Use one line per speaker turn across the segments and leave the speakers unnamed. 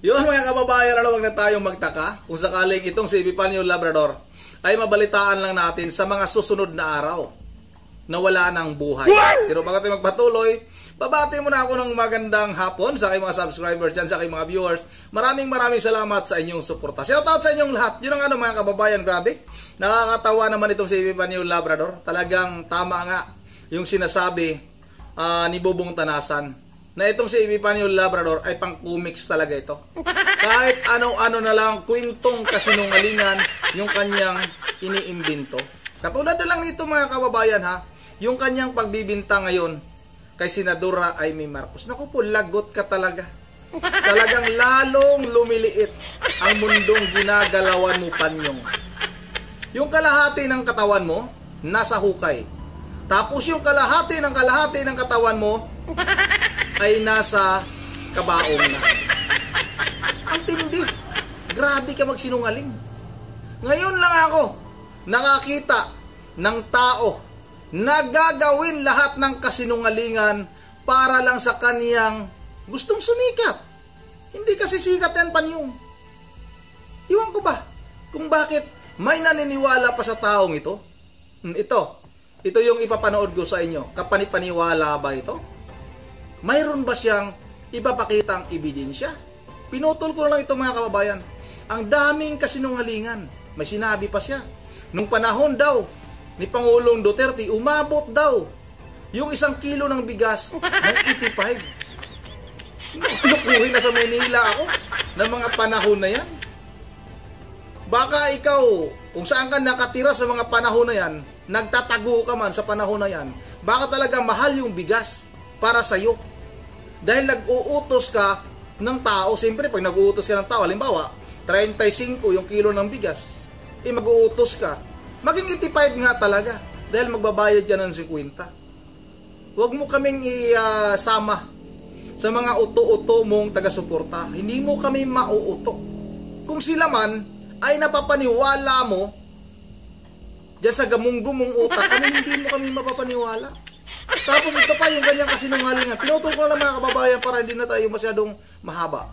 Yun mga kababayan, wag na tayong magtaka kung sakaling itong si Epifanio Labrador ay mabalitaan lang natin sa mga susunod na araw na wala ng buhay. Pero bago tayo magpatuloy, babati muna ako ng magandang hapon sa aking mga subscribers dyan, sa aking mga viewers. Maraming salamat sa inyong suporta. Shoutout sa inyong lahat. Yun ang mga kababayan, grabe. Nakakatawa naman itong si Epifanio Labrador. Talagang tama nga yung sinasabi ni Bobong Tanasan na itong si Epifanio Labrador ay pang comics talaga ito. Kahit ano-ano na lang, kwentong kasinungalingan yung kanyang iniimbento. Katulad na lang nito mga kababayan ha, yung kanyang pagbibinta ngayon kay Senadora Amy Marcos. Naku po, lagot ka talaga. Talagang lalong lumiliit ang mundong ginagalawan mo, Panyong. Yung kalahati ng katawan mo, nasa hukay. Tapos yung kalahati ng katawan mo, ay nasa kabaong na. Ang tindi. Grabe ka magsinungaling. Ngayon lang ako nakakita ng tao na gagawin lahat ng kasinungalingan para lang sa kaniyang gustong sumikat. Hindi kasi sikat yan, Panyong. Iwan ko ba kung bakit may naniniwala pa sa taong ito? Ito yung ipapanood ko sa inyo. Kapanipaniwala ba ito? Mayroon ba siyang ipapakitang ebidensya? Pinutol ko lang ito mga kababayan. Ang daming kasinungalingan. May sinabi pa siya. Nung panahon daw ni Pangulong Duterte, umabot daw yung 1 kilo ng bigas ng 85. Nakukuhin na sa Maynila ako ng mga panahon na yan. Baka ikaw, kung saan ka nakatira sa mga panahon na yan, nagtatago ka man sa panahon na yan, baka talaga mahal yung bigas para sa'yo. Dahil nag-uutos ka ng tao. Siyempre, pag nag-uutos ka ng tao, halimbawa, 35 yung kilo ng bigas, mag-uutos ka. Maging 85 nga talaga. Dahil magbabayad yan ng 50. Huwag mo kaming isama sa mga uto-uto mong taga-suporta. Hindi mo kami mauuto. Kung sila man ay napapaniwala mo dyan sa gamung-gumong utak, hindi mo kami mapapaniwala. Tapos ito pa yung ganyang kasinungalingan. Pinutol ko na lang mga kababayan para hindi na tayo masyadong mahaba.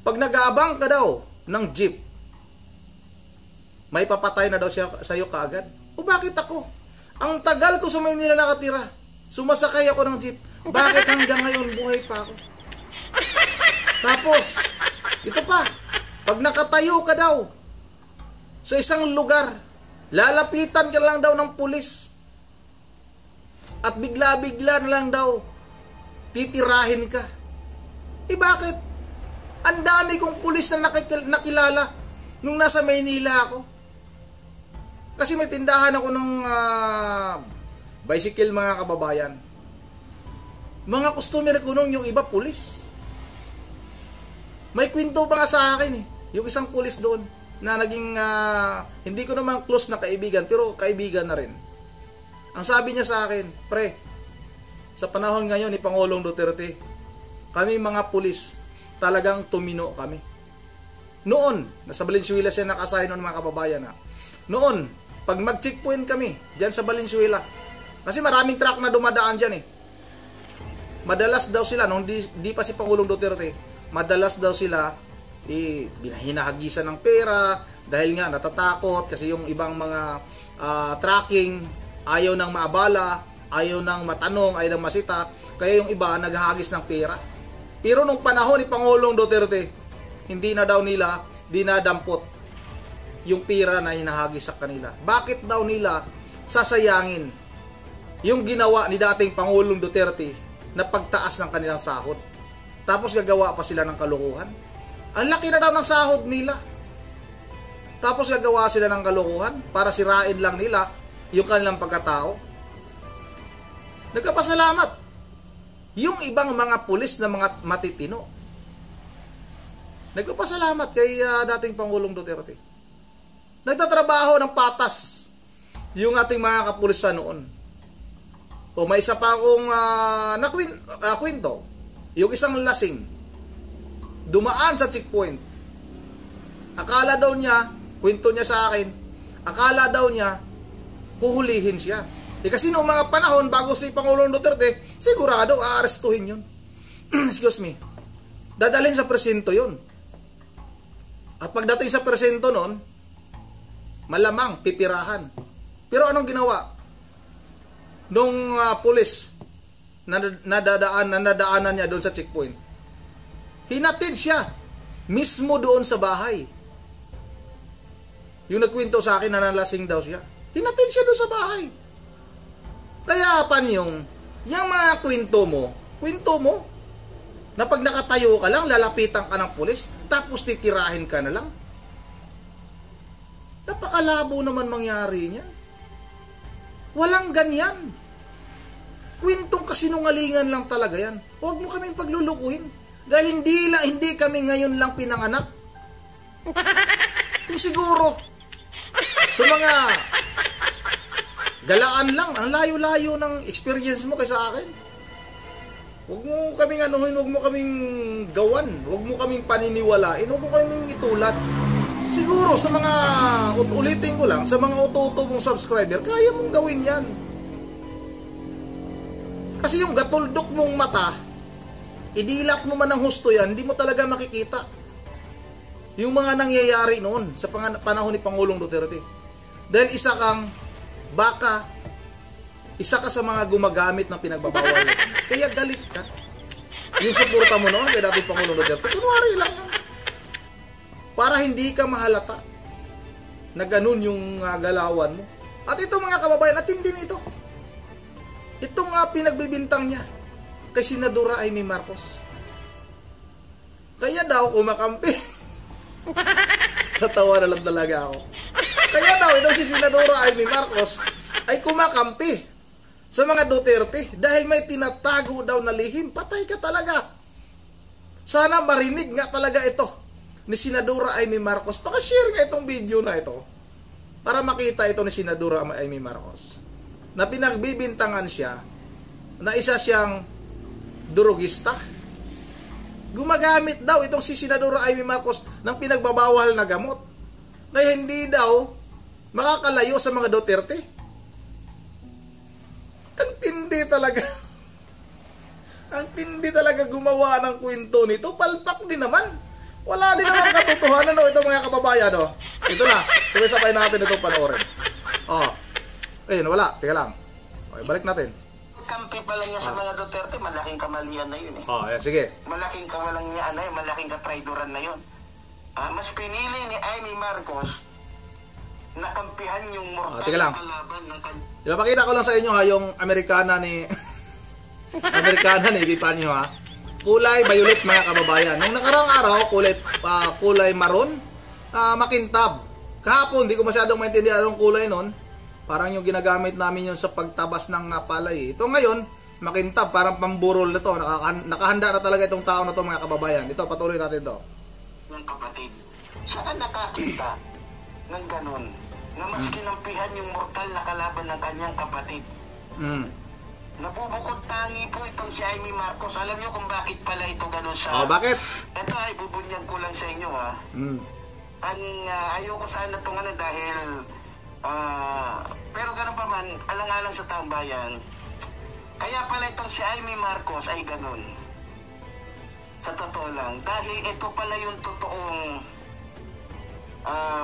Pag nag-aabang ka daw ng jeep, may papatay na daw siya sa'yo kaagad. O bakit ako? Ang tagal ko sa Maynila nakatira. Sumasakay ako ng jeep. Bakit hanggang ngayon buhay pa ako? Tapos, ito pa. Pag nakatayo ka daw sa isang lugar, lalapitan ka lang daw ng pulis. At bigla-bigla na lang daw titirahin ka. Bakit? Ang dami kong pulis na nakilala nung nasa Maynila ako. Kasi may tindahan ako ng bicycle mga kababayan. Mga customer ko nung yung iba pulis. May kwento pa nga sa akin yung isang pulis doon na naging hindi ko naman close na kaibigan pero kaibigan na rin. Ang sabi niya sa akin, pre, sa panahon ngayon ni Pangulong Duterte, kami mga pulis, talagang tumino kami. Noon, nasa Valenzuela siya nakasahin ng mga kababayan ha. Noon, pag mag-checkpoint kami, dyan sa Valenzuela, kasi maraming truck na dumadaan dyan Madalas daw sila, nung di pa si Pangulong Duterte, madalas daw sila, hinahagisan ng pera, dahil nga natatakot, kasi yung ibang mga tracking, ayaw nang maabala, ayaw nang matanong, ayaw nang masita, kaya yung iba naghahagis ng pera. Pero nung panahon ni Pangulong Duterte, hindi na daw nila dinadampot yung pera na hinahagis sa kanila. Bakit daw nila sasayangin yung ginawa ni dating Pangulong Duterte na pagtaas ng kanilang sahod? Tapos gagawa pa sila ng kalokohan. Ang laki na daw ng sahod nila. Tapos gagawa sila ng kalokohan para sirain lang nila yung kanilang pagkatao. Nagpapasalamat yung ibang mga pulis na mga matitino. Nagpapasalamat kay dating Pangulong Duterte. Nagtatrabaho ng patas yung ating mga kapulisan noon. O may isa pa akong kwento. Yung isang lasing dumaan sa checkpoint. Akala daw niya, kwento niya sa akin, akala daw niya huhulihin siya. Kasi noong mga panahon bago si Pangulong Duterte, sigurado aarestuhin yun. Excuse me. dadalhin sa presinto yun. At pagdating sa presinto nun, malamang pipirahan. Pero anong ginawa nung pulis na nadaanan niya doon sa checkpoint? Hinatid siya mismo doon sa bahay. Yung nagkwento sa akin na nalasing daw siya, hinatid siya doon sa bahay. Kaya yung mga kwento mo, na pag nakatayo ka lang, lalapitan ka ng pulis, tapos titirahin ka na lang. Napakalabo naman mangyari niya. Walang ganyan. Kwentong kasinungalingan lang talaga yan. Huwag mo kaming paglulukuhin. Dahil hindi kami ngayon lang pinanganak. Kung siguro, sa mga galaan lang, ang layo-layo ng experience mo kaysa akin. Huwag mo kaming anuhin, huwag mo kaming gawan, huwag mo kaming paniniwalain, huwag mo kaming itulad. Siguro sa mga, ulitin ko lang, sa mga uto-uto mong subscriber, kaya mong gawin yan. Kasi yung gatuldok mong mata, idilak mo man ng husto yan, hindi mo talaga makikita. Yung mga nangyayari noon sa panahon ni Pangulong Duterte. Dahil isa kang baka, isa ka sa mga gumagamit ng pinagbabawal. Kaya galit ka. Yung suporta mo noon kay dating Pangulong Duterte, kunwari lang. Para hindi ka mahalata na ganun yung galawan mo. At ito mga kababayan, at hindi nito. Itong pinagbibintang niya kay Senadora Amy Marcos. Kaya daw kumakampi. Tatawa na lang talaga ako. Kaya daw itong si Senadora Amy Marcos ay kumakampi sa mga Duterte dahil may tinatago daw na lihim. Patay ka talaga. Sana marinig nga talaga ito ni Senadora Amy Marcos. Paka-share nga itong video na ito para makita ito ni Senadora Amy Marcos na pinagbibintangan siya na isa siyang durugista. Gumagamit daw itong si Senadora Amy Marcos ng pinagbabawal na gamot na hindi daw makakalayo sa mga Duterte. Ang tindi talaga. Ang tindi talaga gumawa ng kwento nito. Palpak din naman. Wala din naman katotohanan ito mga kababayan. Ito na. Sabay-sabay natin itong panoorin. Ayun, wala. Teka lang. Okay, balik natin.
Kampi pala niya sa mga Duterte, malaking kamalian na yun eh.
Ayan, sige.
Malaking kawalang niya na yun, malaking katraidoran na yun. Mas pinili ni Amy Marcos na kampihan yung mortal na kalaban ng kanya.
Pinapakita ko lang sa inyo yung Amerikana ni Epipanio Kulay violet mga kababayan. Nung nakarang araw, kulay maroon, makintab. Kahapon, hindi ko masyadong maintindihan anong kulay nun. Parang yung ginagamit namin yun sa pagtabas ng palay. Ito ngayon, makintab, parang pamburol na to. Nakahanda na talaga itong tao na to mga kababayan. Ito, patuloy natin to.
Ng kapatid, saan nakakita ng ganun na mas kinampihan yung mortal na kalaban ng kanyang kapatid? Nabubukod tangi po itong si Amy Marcos. Alam niyo kung bakit pala ito ganun sa...
bakit?
Ito ay bubunyan ko lang sa inyo ayoko sana itong dahil... pero ganun pa man, alang-alang sa taong bayan, kaya pala itong si Amy Marcos ay ganun. Sa totoo lang, dahil ito pala yung totoong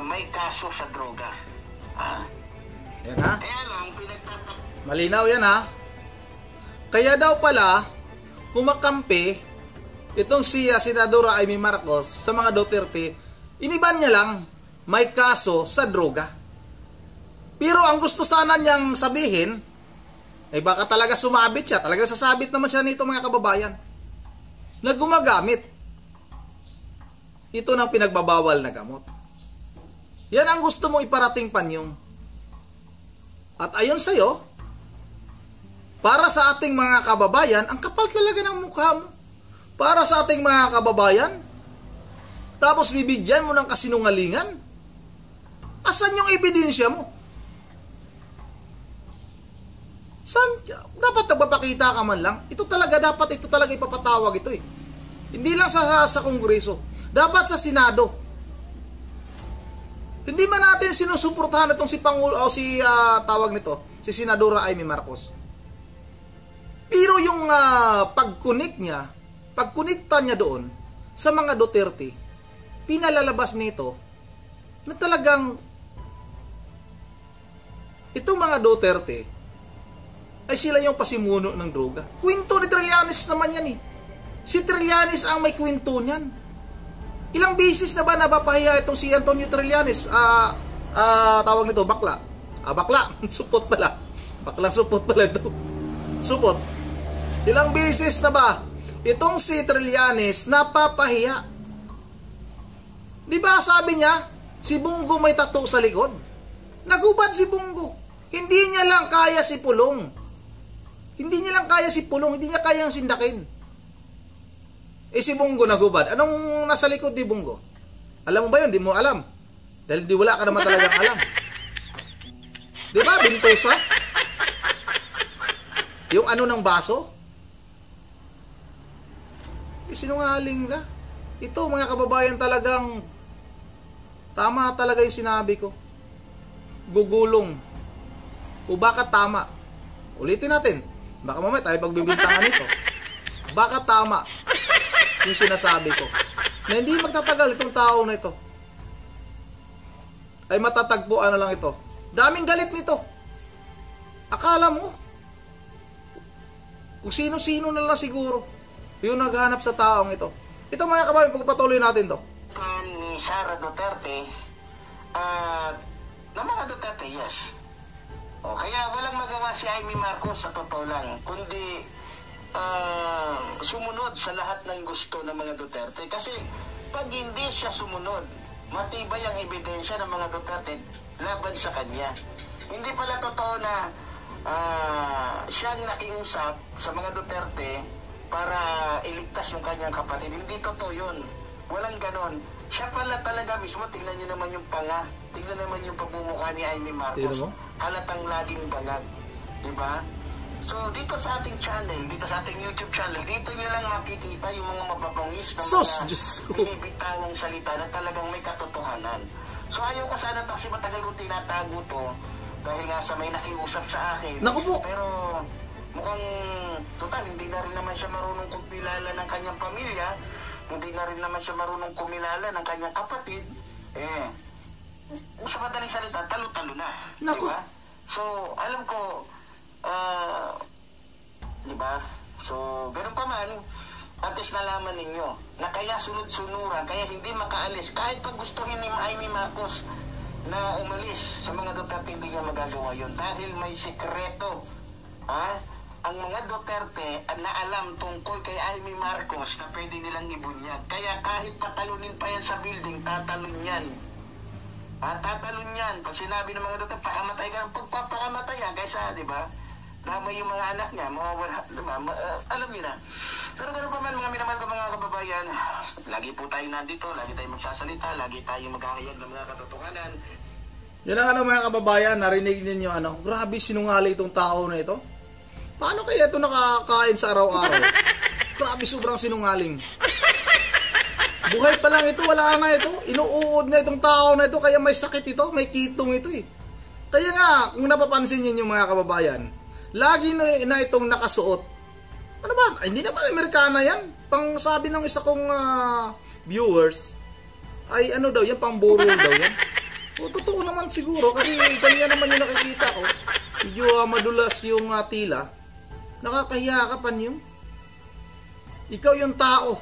may kaso sa droga.
Yan
Kaya lang,
malinaw yan Kaya daw pala, kumakampi itong si Senadora Amy Marcos sa mga Duterte, iniban niya lang, may kaso sa droga. Pero ang gusto sana niyang sabihin, baka talaga sumabit siya. Talaga sasabit naman siya nito mga kababayan. Na gumagamit ito ng pinagbabawal na gamot. Yan ang gusto mong iparating Panyong. At ayon sa'yo, para sa ating mga kababayan, ang kapal talaga ng mukha mo. Para sa ating mga kababayan, tapos bibigyan mo ng kasinungalingan. Asan yung ebidensya mo? Dapat nagpapakita ka man lang. Ito talaga ipapatawag ito Hindi lang sa Kongreso. Dapat sa Senado. Hindi man natin sinusuportahan itong si Pangulo o si si Senadora Amy Marcos. Pero yung pagkunikta niya doon sa mga Duterte, pinalalabas nito na talagang itong mga Duterte ay sila yung pasimuno ng droga. Kwento ni Trillanes naman yan eh. Si Trillanes ang may kwento niyan. Ilang beses na ba napapahiya itong si Antonio Trillanes? Tawag nito, bakla. Bakla. Supot pala. Baklang supot pala ito. Supot. Ilang beses na ba itong si Trillanes napapahiya? Di ba sabi niya, si Bongo may tattoo sa likod? Nagubad si Bongo. Hindi niya lang kaya si Pulong. Hindi niya lang kaya si Pulong. Hindi niya kayang sindakin. Si Bongo nagubad. Anong nasa likod ni Bongo? Alam mo ba yun? Di mo alam. Dahil wala ka naman talagang alam. Di ba? Bintosa? Yung ano ng baso? Sinungaling ka. Ito mga kababayan talagang tama talaga yung sinabi ko. Gugulong. O baka tama. Ulitin natin. Baka mamaya tayo pagbibintangan nito. Baka tama yung sinasabi ko. Na hindi magtatagal itong tao na ito. Ay matatagpuan na lang ito. Daming galit nito. Akala mo, kung sino-sino na lang siguro yung naghanap sa taong ito. Ito mga kababayan, pagpatuloy natin to.
Ni Sara Duterte at ng mga Duterte, yes. O, kaya walang magawa si Amy Marcos sa totoo lang, kundi sumunod sa lahat ng gusto ng mga Duterte. Kasi pag hindi siya sumunod, matibay ang ebidensya ng mga Duterte laban sa kanya. Hindi pala totoo na siyang nakiusap sa mga Duterte para iligtas yung kanyang kapatid. Hindi totoo yun. Walang ganon. Siya pala talaga mismo, tingnan niyo naman yung panga. Tingnan naman yung pagmumukha ni Amy Marcos. Halatang laging bangag. Diba? So, dito sa ating channel, dito sa ating YouTube channel, dito niyo lang makikita yung mga mababangis na mga binibitawang salita na talagang may katotohanan. So, ayaw ko sana ito kasi matagal kong tinatago to dahil nga sa may nakiusap sa akin.
Naku po!
Pero mukhang total, hindi na rin naman siya marunong kumilala ng kanyang pamilya, hindi na rin naman siya marunong kumilala ng kanyang kapatid. Sa madaling salita, talo-talo na.
Naku!
Diba? So, alam ko, diba? So, ganun pa man, at least nalaman ninyo na kaya sunod-sunuran, kaya hindi makaalis. Kahit pag gustuhin ni Amy Marcos na umalis sa mga Duterte, hindi niya magagawa yun. Dahil may sikreto. Ang mga Duterte na alam tungkol kay Amy Marcos na pwede nilang ibunyag. Kaya kahit patalunin pa yan sa building, tatalon yan. Tatalon yan. Pag sinabi ng mga Duterte, pakamatay ka. Pagpapakamatay yan, kaysa, di ba? Namay yung mga anak niya, mawawala, diba? Alam niyo na. Pero ganoon pa man mga minamahal ko mga kababayan, lagi po tayo nandito, lagi tayo magsasalita, lagi tayo maghahayag ng mga katotohanan.
Yan ang mga kababayan, narinig ninyo grabe sinungaling itong tao na ito. Paano kaya ito nakakain sa araw-araw? Grabe sobrang sinungaling. Buhay pa lang ito, wala na ito. Inuuod na itong tao na ito, kaya may sakit ito, may kitong ito eh. Kaya nga, kung napapansin niyo mga kababayan, lagi na itong nakasuot. Ano ba? Hindi naman Amerikana yan. Pang sabi ng isa kong viewers, ay ano daw yan, pang buro daw yan. O, totoo naman siguro, kasi ganyan naman yung nakikita ko. Medyo madulas yung tila. Nakakahiyakapan yung. Ikaw yung tao.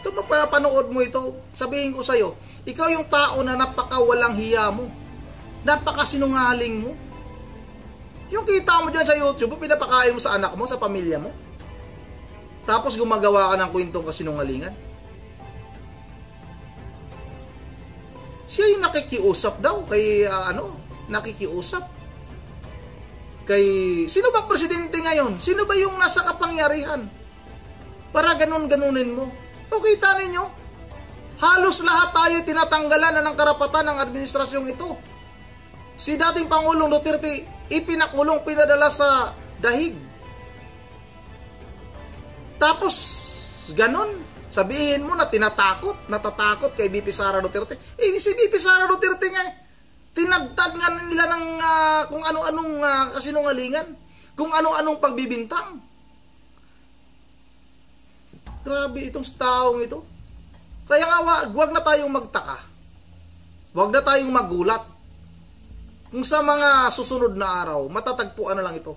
Ito mapapanood mo ito, sabihin ko sa'yo, ikaw yung tao na napakawalang hiya mo. Napakasinungaling mo. Yung kita mo dyan sa YouTube, pinapakain mo sa anak mo, sa pamilya mo. Tapos gumagawa ka ng kwentong kasinungalingan. Siya yung nakikiusap daw kay nakikiusap. Kay sino bang presidente ngayon? Sino ba yung nasa kapangyarihan? Para ganun-ganunin mo. O kita ninyo, halos lahat tayo tinatanggalan na ng karapatan ng administrasyong ito. Si dating Pangulong Duterte, ipinakulong, pinadala sa dahig. Tapos, ganun, sabihin mo na natatakot kay BP Sara Duterte. Si BP Sara Duterte nga, tinagtad nga nila ng kung ano-anong kasinungalingan, kung ano-anong pagbibintang. Grabe itong taong ito. Kaya nga, wag na tayong magtaka. Wag na tayong magulat. Kung sa mga susunod na araw, matatagpuan na lang ito.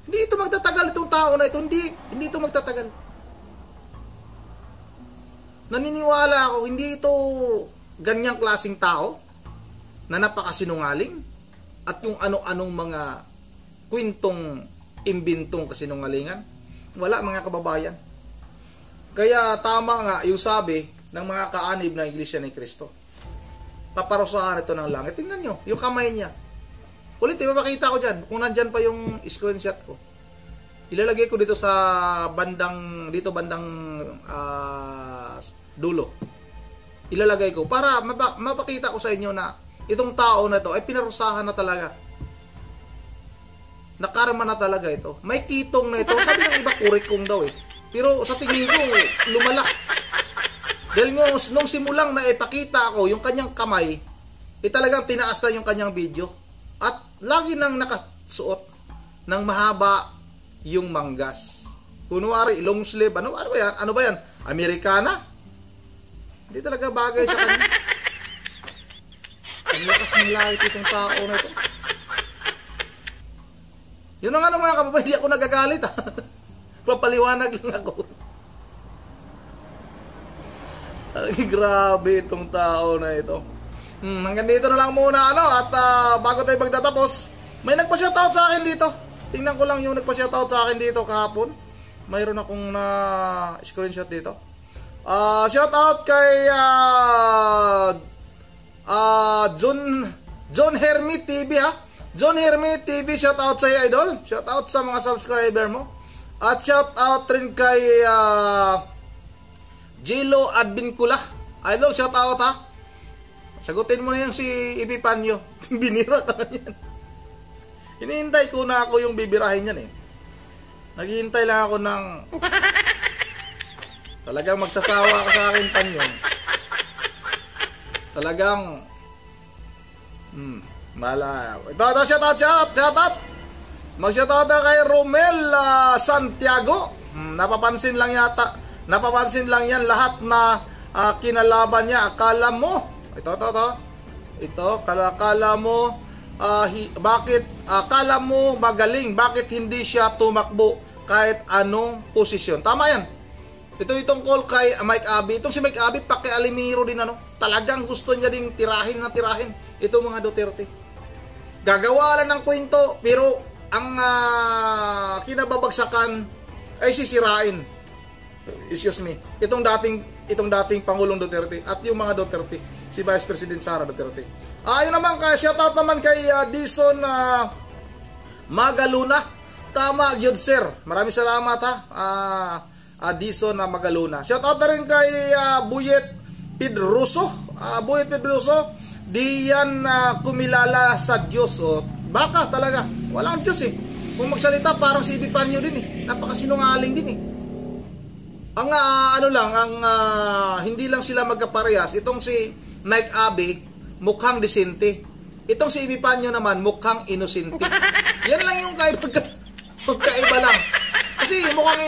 Hindi ito magtatagal itong tao na ito. Hindi ito magtatagal. Naniniwala ako, hindi ito ganyang klaseng tao na napakasinungaling at yung ano-anong mga kwentong imbintong kasinungalingan. Wala, mga kababayan. Kaya tama nga yung sabi ng mga kaanib ng Iglesia ni Cristo. Paparusahan ito ng langit. Tingnan nyo, yung kamay niya. Ulit, ipapakita ko dyan. Kung nandyan pa yung screenshot ko. Ilalagay ko dito sa bandang dulo. Ilalagay ko para mapakita ko sa inyo na itong tao na to ay pinarusahan na talaga. Nakarma na talaga ito. May kitong na ito. Sabi ng iba, kurikong daw eh. Pero sa tingin ko, lumala. Dahil nung simulang na ipakita ko yung kanyang kamay, talagang tinaas na yung kanyang video. At lagi nang nakasuot ng mahaba yung manggas. Kunwari, long sleeve. Ano ba yan? Ano ba yan? Amerikana? Hindi talaga bagay sa kanya. Ang lakas ng lahit itong tao na ito. Yun ang ano mga kababayan, hindi ako nagagalit ha. Papaliwanag lang ako. Ay, grabe itong tao na ito. Hanggang dito na lang muna at bago tayo magtatapos, may nagpa-shoutout sa akin dito. Tingnan ko lang yung nagpa-shoutout sa akin dito kahapon. Mayroon akong screenshot dito. Shoutout kay John Hermit TV ha. John Hermit TV, shoutout sa iyo, idol. Shoutout sa mga subscriber mo. At shoutout rin kay Jilo Advincula. Idol, shout out ha. Sagutin mo na yung si Epipanyo. Binira ka na yan. Hinihintay ko na ako yung bibirahin yan eh. Naghihintay lang ako ng talagang magsasawa ka sa akin, Panyo. Talagang mala. Ito, shout out. Mag-shoutout na kay Romel Santiago. Napapansin lang yan lahat na kinalaban niya. Akala mo, akala mo bakit akala mo magaling, bakit hindi siya tumakbo kahit anong posisyon. Tama yan. Itong call kay Mike Abbey. Itong si Mike Abbey, paki-Alimiro din talagang gusto niya ding tirahin itong mga Duterte. Gagawa lang ng kwento, pero ang kinababagsakan ay sisirain. Excuse me. Itong dating Pangulong Duterte at yung mga Duterte, si Vice President Sara Duterte. Ayun naman kay shoutout naman kay Dison Magaluna. Tama gyud sir. Maraming salamat ha. Dison Magaluna. Shoutout na rin kay Buyet Pedroso. Buyet Pedroso, di yan kumilala sa Diyos. Baka talaga. Walang Diyos eh. Kung magsalita parang si Epipanyo din eh. Napakasinungaling din eh. Ang hindi lang sila magkaparehas. Itong si Mike Abbey mukhang disente. Itong si Epipanyo naman mukhang inosente. Yan lang yung magkaiba lang. Kasi mukhang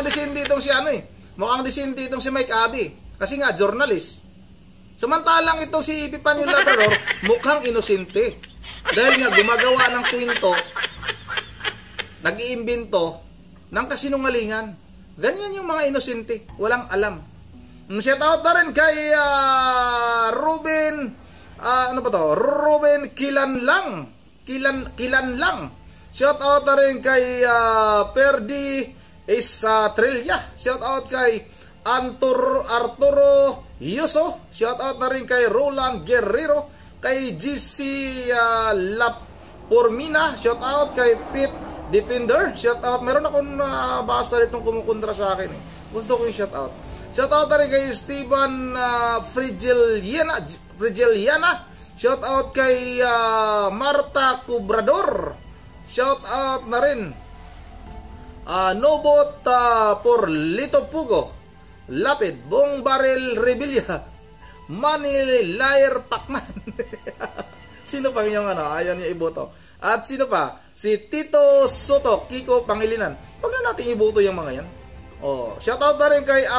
disente itong si mukhang disente itong si Mike Abbey. Kasi nga journalist. Samantalang itong si Epipanyo Labrador mukhang inosente. Dahil nga gumagawa ng kwento, nag-iimbento ng kasinungalingan. Ganyan yung mga inosente, walang alam. Shoutout na rin kay Ruben Ruben Kilan lang. Shoutout na rin kay Perdi Estrella. Shoutout kay Arturo Yuso. Shoutout na rin kay Roland Guerrero, kay GC Lapormina. Shoutout kay Pete Defender. Shoutout. Meron akong basa ditong kumukontra sa akin eh. Gusto ko yung shoutout. Shoutout na rin kay Steven Frigeliana. Shoutout kay Marta Cubrador. Shoutout na rin Nobot Porlito Pugo, Lapid Bong Barrel Rebilla, Manny Lair Pacman. Sino pa yung ayaw niya iboto? At sino pa? Si Tito Soto, Kiko Pangilinan. Huwag na natin iboto yung mga yan. Shoutout na rin kay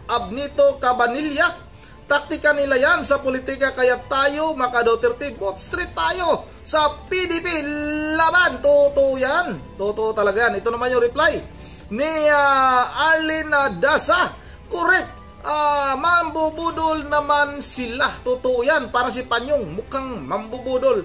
Abnito Cabanilla. Taktika nila yan sa politika, kaya tayo, maka Duterte, vote straight tayo sa PDP laban. Totoo yan. Totoo talaga yan. Ito naman yung reply ni Arlene Dasa. Correct. Mambubudol naman sila. Totoo yan. Parang si Panyong, mukhang mambubudol.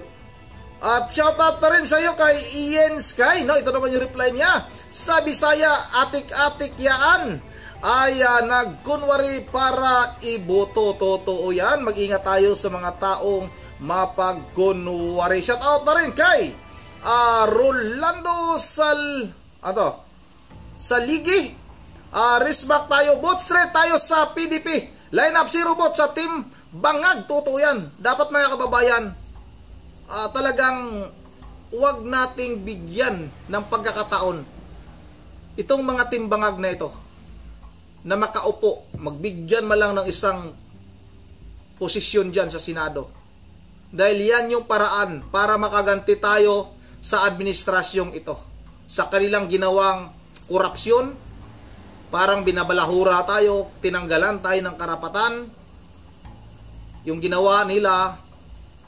At shoutout na rin sa iyo kay Ian Sky. No? Ito naman yung reply niya. Sa Bisaya, atik-atik yaan ay nagkunwari para iboto. Totoo yan. Mag-ingat tayo sa mga taong mapagkunwari. Shoutout na rin kay Rolando Saligi. Risback tayo. Vote straight tayo sa PDP. Line up 0 vote sa Team Bangag. Totoo yan. Dapat mga kababayan, talagang wag nating bigyan ng pagkakataon itong mga Team Bangag na ito na makaupo, magbigyan man lang ng isang posisyon dyan sa Senado. Dahil yan yung paraan para makaganti tayo sa administrasyong ito. Sa kanilang ginawang korupsyon, parang binabalahura tayo, tinanggalan tayo ng karapatan. Yung ginawa nila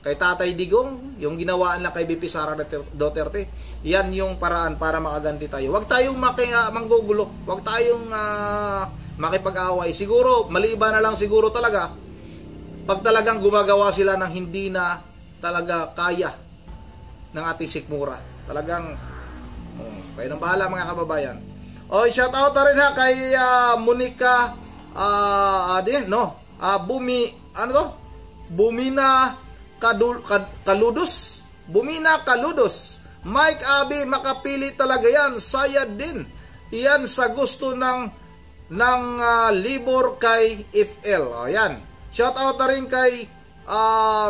kay Tatay Digong, yung ginawa nila kay BP Sara Duterte, yan yung paraan para makaganti tayo. Huwag tayong manggugulo, huwag tayong makipag-away. Siguro, maliban na lang siguro talaga pag talagang gumagawa sila ng hindi na talaga kaya ng ating sikmura. Talagang kayo nang bahala mga kababayan. Shout out na rin ha kay Monica Bumina Kaludos. Mike Abi, makapili talaga yan. Sayad din. Iyan sa gusto ng libor kay FL. Yan. Shout out na rin kay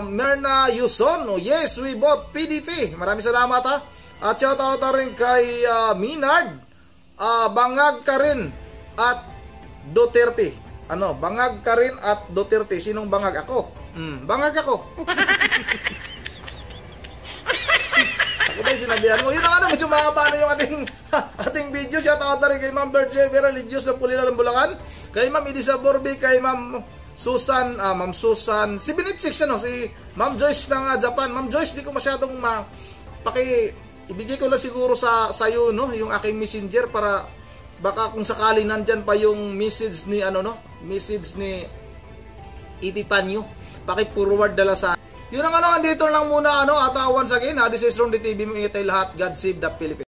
Merna Yuson. Yes, we vote PDP. Maraming salamat ha. At shout out na rin kay Minard. Bangag ka rin at Duterte. Bangag ka rin at Duterte. Sinong bangag? Ako. Bangag ako. Ako ba yung sinabihan mo? Yun ang medyo mahaba na yung ating video. Shout out na rin kay Ma'am Berche Vera Lidios ng Pulila ng Bulacan. Kay Ma'am Idisa Borbi. Kay Ma'am Susan. Si Benitsix, si Ma'am Joyce ng Japan. Ma'am Joyce, di ko masyadong ibigay ko na siguro sa iyo, no, yung aking messenger para baka kung sakaling nandyan pa yung message ni message ni Itipanyo, paki-forward dala sa yun ang andito lang muna at once again, this is Ron TV, ingat tayo lahat. God save the Philippines.